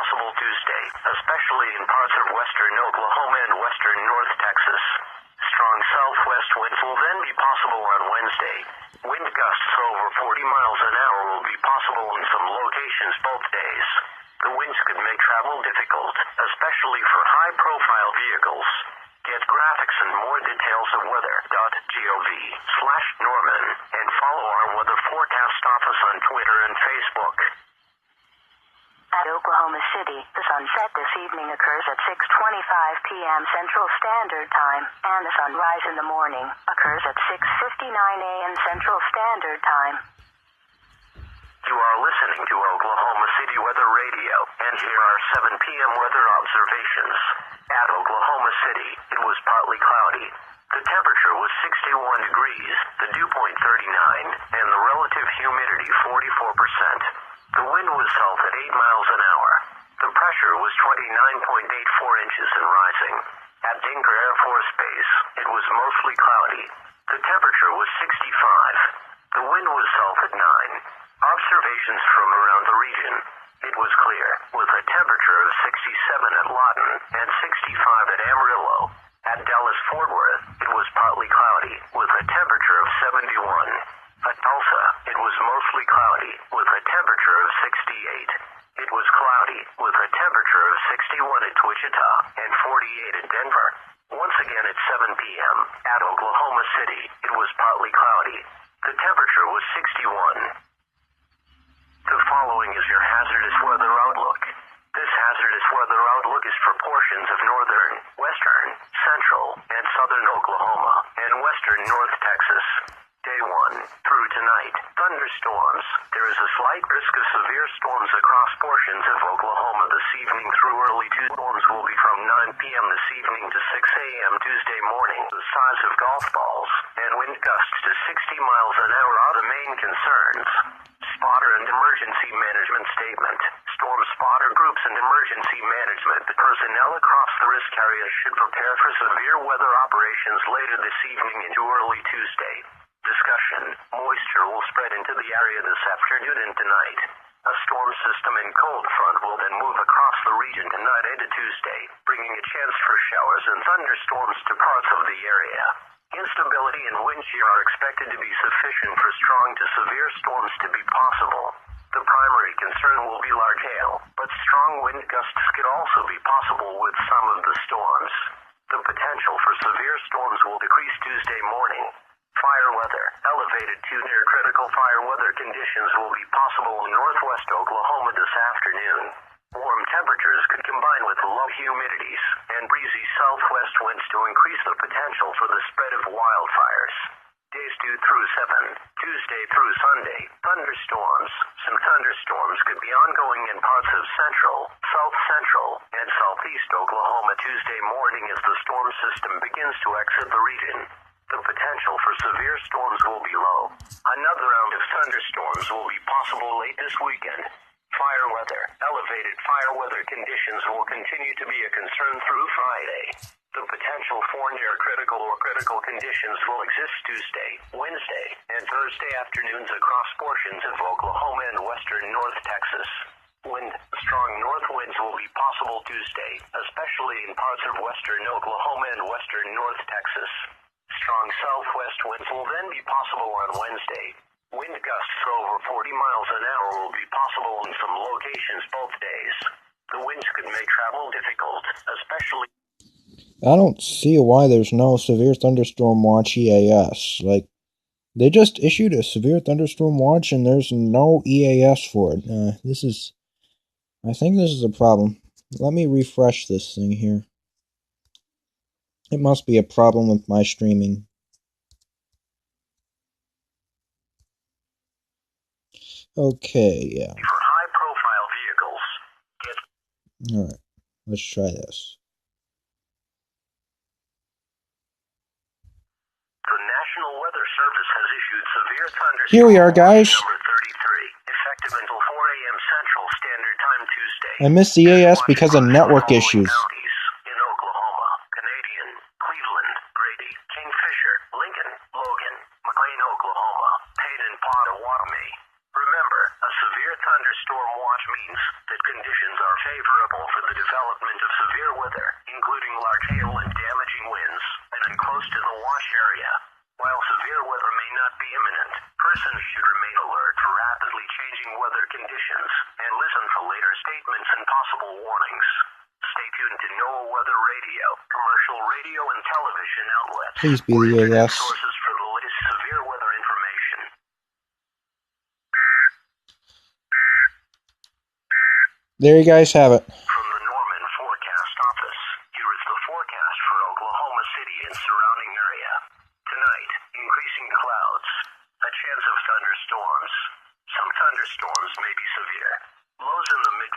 possible Tuesday, especially in parts of western Oklahoma and western North Texas. Strong southwest winds will then be possible on Wednesday. Wind gusts over 40 miles an hour will be possible in some locations both days. The winds could make travel difficult, especially for high-profile vehicles. Get graphics and more details at weather.gov/Norman and follow our weather forecast office on Twitter and Facebook. At Oklahoma City, the sunset this evening occurs at 6:25 p.m. Central Standard Time, and the sunrise in the morning occurs at 6:59 a.m. Central Standard Time. You are listening to Oklahoma City Weather Radio, and here are 7 p.m. weather observations. At Oklahoma City, it was partly cloudy. The temperature was 61 degrees, the dew point 39, and the relative humidity 44%. The wind was south at 8 miles an hour. The pressure was 29.84 inches and rising. At Dinker Air Force Base, it was mostly cloudy. The temperature was 65. The wind was south at 9. Observations from around the region. It was clear, with a temperature of 67 at Lawton and 65 at Amarillo. At Dallas-Fort Worth, it was partly cloudy, with a temperature of 71. At Tulsa, it was mostly cloudy, with a temperature of 68. It was cloudy, with a temperature of 61 at Wichita and 48 at Denver. Once again at 7 p.m., at Oklahoma City, it was partly cloudy. The temperature was 61. The following is your hazardous weather outlook. This hazardous weather outlook is for portions of northern, western, central, and southern Oklahoma, and western North Texas. Day 1, through tonight, thunderstorms. There is a slight risk of severe storms across portions of Oklahoma this evening through early Tuesday. Storms will be from 9 p.m. this evening to 6 a.m. Tuesday morning. The size of golf balls, and wind gusts to 60 miles an hour are the main concerns. Spotter and emergency management statement. Storm spotter groups and emergency management personnel across the risk area should prepare for severe weather operations later this evening into early Tuesday. Discussion. Moisture will spread into the area this afternoon and tonight. A storm system and cold front will then move across the region tonight into Tuesday, bringing a chance for showers and thunderstorms to parts of the area. Instability and wind shear are expected to be sufficient for strong to severe storms to be possible. The primary concern will be large hail, but strong wind gusts could also be possible with some of the storms. The potential for severe storms will decrease Tuesday morning. Fire weather. Elevated to near critical fire weather conditions will be possible in northwest Oklahoma this afternoon. Warm temperatures could combine with low humidities and breezy southwest winds to increase the potential for the spread of wildfires. Days 2 through 7, Tuesday through Sunday, thunderstorms. Some thunderstorms could be ongoing in parts of central, south central, and southeast Oklahoma Tuesday morning as the storm system begins to exit the region. The potential for severe storms will be low. Another round of thunderstorms will be possible late this weekend. Fire weather. Elevated fire weather conditions will continue to be a concern through Friday. The potential for near critical or critical conditions will exist Tuesday, Wednesday, and Thursday afternoons across portions of Oklahoma and western North Texas. Strong north winds will be possible Tuesday, especially in parts of western Oklahoma and western North Texas. Strong southwest winds will then be possible on Wednesday. Wind gusts over 40 miles an hour will be possible in some locations both days. The winds could make travel difficult, especially... I don't see why there's no severe thunderstorm watch EAS. Like, they just issued a severe thunderstorm watch and there's no EAS for it. I think this is a problem. Let me refresh this thing here. It must be a problem with my streaming. Okay, yeah. For high-profile vehicles. Alright, let's try this. The National Weather Service has issued severe thunderstorm Here we are, guys. Number 33, effective until 4 a.m. Central Standard Time Tuesday. I missed the EAS because of network issues. In Oklahoma, Canadian, Cleveland, Grady, Kingfisher, Lincoln, Logan, McLean, Oklahoma, Payne and Potawatomi. Remember, a severe thunderstorm watch means that conditions are favorable for the development of severe weather, including large hail and damaging winds, and close to the watch area. While severe weather may not be imminent, persons should remain alert for rapidly changing weather conditions and listen for later statements and possible warnings. Stay tuned to NOAA Weather Radio, commercial radio and television outlets. Please be the EAS. Sources for the latest severe weather information. There you guys have it. From the Norman Forecast Office, here is the forecast for Oklahoma City and surrounding area. Tonight, increasing clouds, a chance of thunderstorms. Some thunderstorms may be severe. Lows in the mid